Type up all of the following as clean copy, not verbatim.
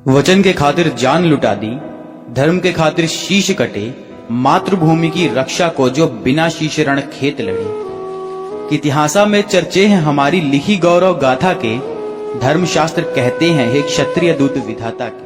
वचन के खातिर जान लुटा दी, धर्म के खातिर शीश कटे, मातृभूमि की रक्षा को जो बिना शीश रण खेत लड़े। इतिहासा में चर्चे हैं हमारी लिखी गौरव गाथा के, धर्मशास्त्र कहते हैं हे क्षत्रिय दूत विधाता के।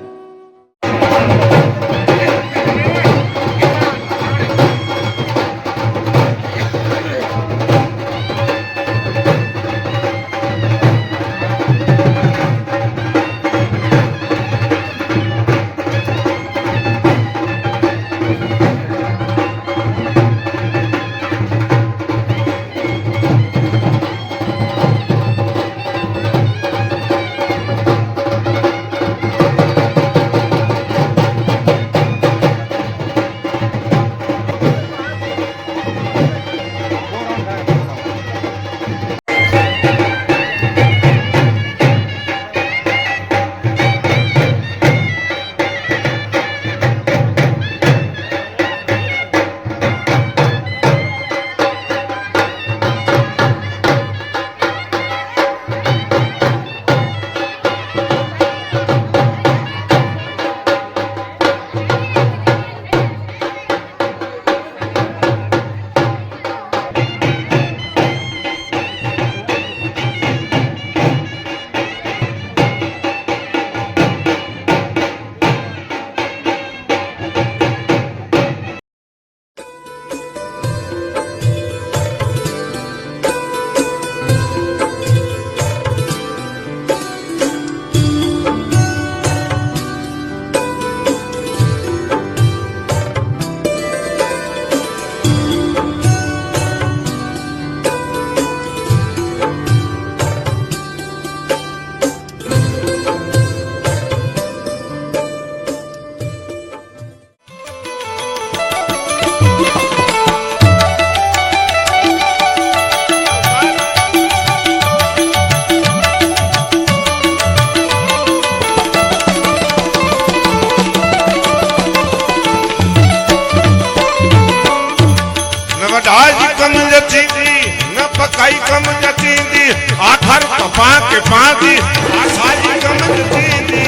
न पकाई कम जचींदी, आखर पपा के पादी आसाजी कम जचींदी।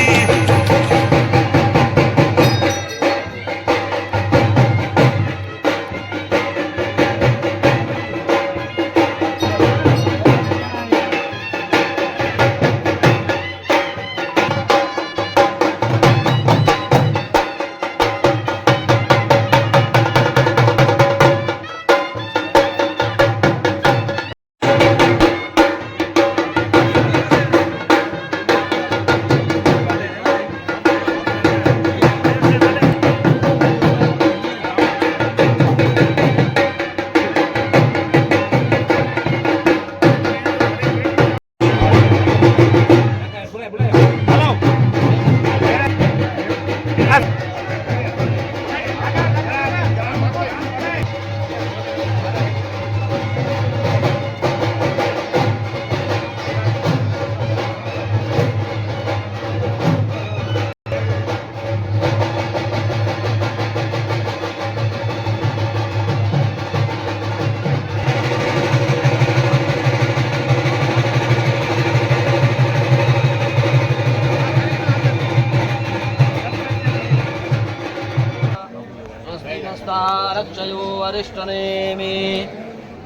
रक्षयो अरिष्टनेमि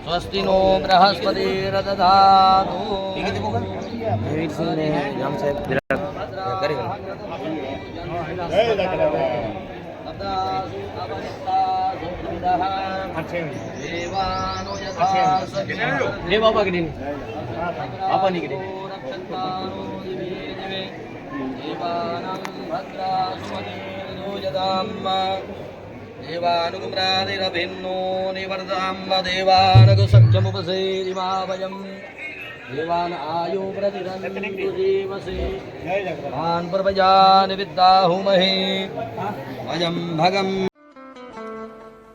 स्वस्ति नो बृहस्पतिर्दधातु। देवानुगुम्रादिरभिन्नो निवर्ताम्ब देवानगुसख्यमुपसेरिमावयम् देवान आयु प्रतिदन्तु जीवसे मान प्रभजानि विद्याहुमहि अयं भगम्।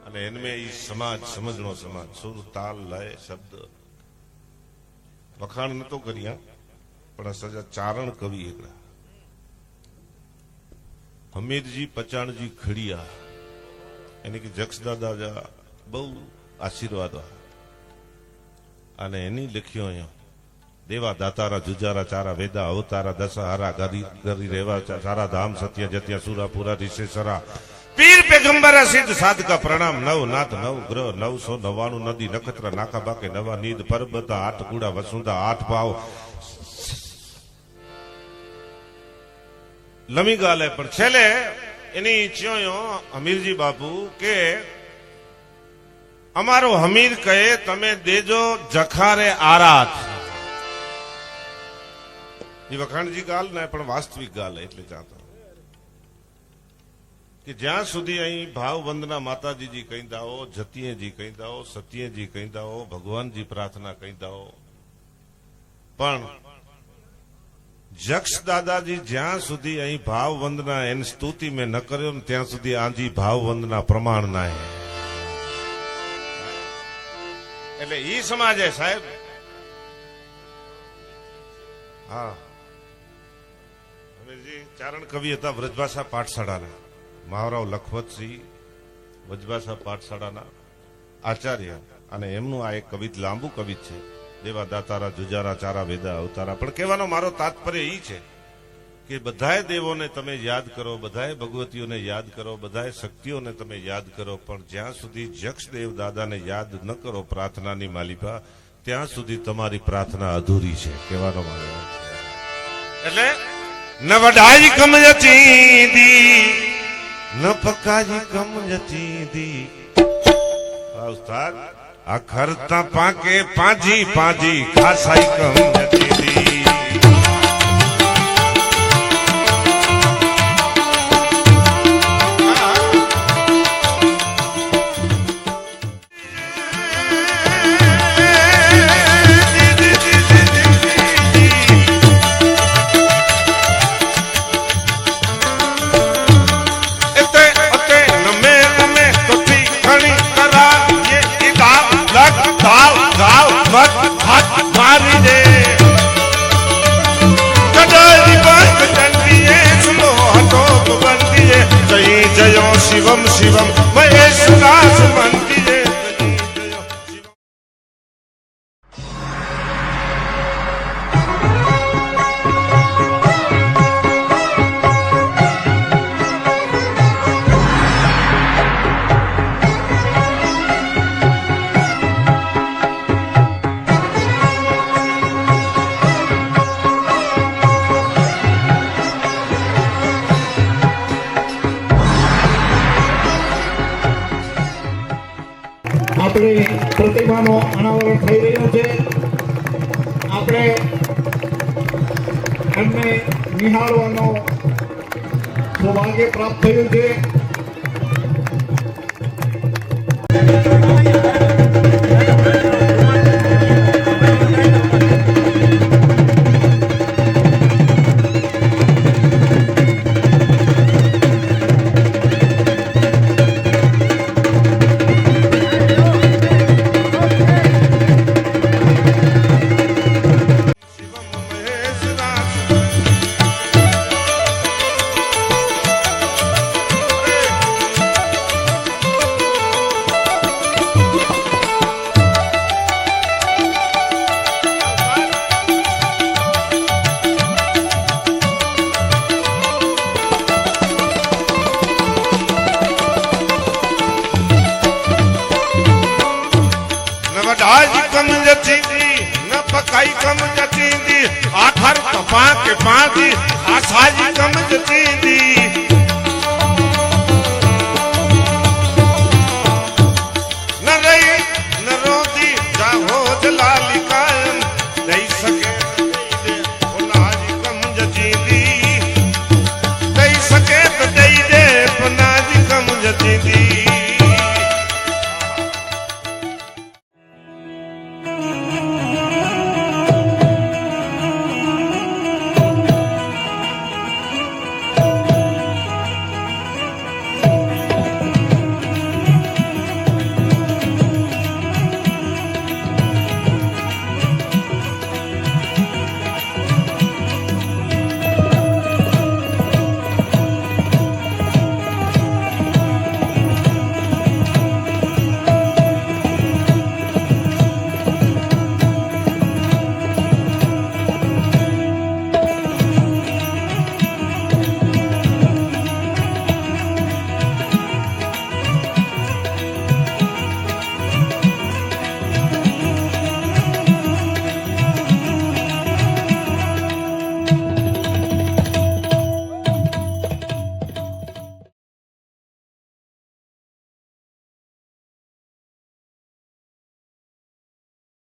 અને એનમે ઈ સમાજ સમજણો સમાજ સુર તાલ લય શબ્દ વખાણ નતો કર્યા, પણ સજા ચારણ કવિ એકલા હમીરજી પચાણજી ખડિયા એને કે જક્ષ દાદા બહુ આશીર્વાદ અને એની લખ્યો અહીંયા દેવા દાતારા જુજારા ચારા વેદા અવતારા દશહારા ગરી ગરી રેવા સારા ધામ સત્ય જત્યા સુરાપુરા રિશેષરા પીર પેગંબર સિદ્ધ સાધકા પ્રણામ નવ નાથ નવ ગ્રહ 999 નદી નક્ષત્ર નાકા બાકે નવા નીદ પરબત આઠ કુડા વસુંધા આઠ ભાવ લમી ગાલે પણ છેલ્લે એની ચ્યોયો હમીરજી બાપુ કે અમારો હમીર કહે તમે દેજો જખારે આરાત એ વખાણજી ગાલ ને પણ વાસ્તવિક ગાલ એટલે ચાહતો કે જ્યાં સુધી અહીં ભાવ વંદના માતાજીજી કહીદાઓ જતીયજી કહીદાઓ સત્યજી કહીદાઓ ભગવાનજી પ્રાર્થના કહીદાઓ પણ જક્ષ દાદાજી જ્યાં સુધી અહીં ભાવ વંદના એની સ્તુતિ મેં ન કર્યો ને ત્યાં સુધી આજી ભાવ વંદના પ્રમાણ ના હે એટલે ઈ સમાજે સાહેબ હા હમીરજી ચારણ કવિ હતા વ્રજભાષા પાઠશાળાના મહારાવ લખપતસિંહ વ્રજભાષા પાઠશાળાના આચાર્ય અને એમનું આ એક કવિત લાંબુ કવિત છે દેવા દાતારા જુજારા ચારા વેદા અવતારા પણ કહેવાનો મારો તાત્પર્ય એ છે કે બધાય દેવોને તમે યાદ કરો બધાય ભગવતીઓને યાદ કરો બધાય શક્તિઓને તમે યાદ કરો પણ જ્યાં સુધી જક્ષદેવ દાદાને યાદ ન કરો પ્રાર્થનાની માલિકા ત્યાં સુધી તમારી પ્રાર્થના અધૂરી છે કહેવાનો મારો એટલે ન વઢાઈ કમ જચીંદી ન પકાજી કમ જચીંદી ઉસ્તાદ આ ખરતા પાકે પાંજી પાંજી ખાસાઈ કમ જચીંદી જયો શિવમ શિવમ મહેશરાજ મંદિરે આપણી પ્રતિમાનો અનાવરણ થઈ રહ્યું છે આપણે એમને નિહાળવાનો સૌભાગ્ય પ્રાપ્ત થયું છે कम जचींदी न पकाई कम जचींदी आखर तपा के पांदी आसाजी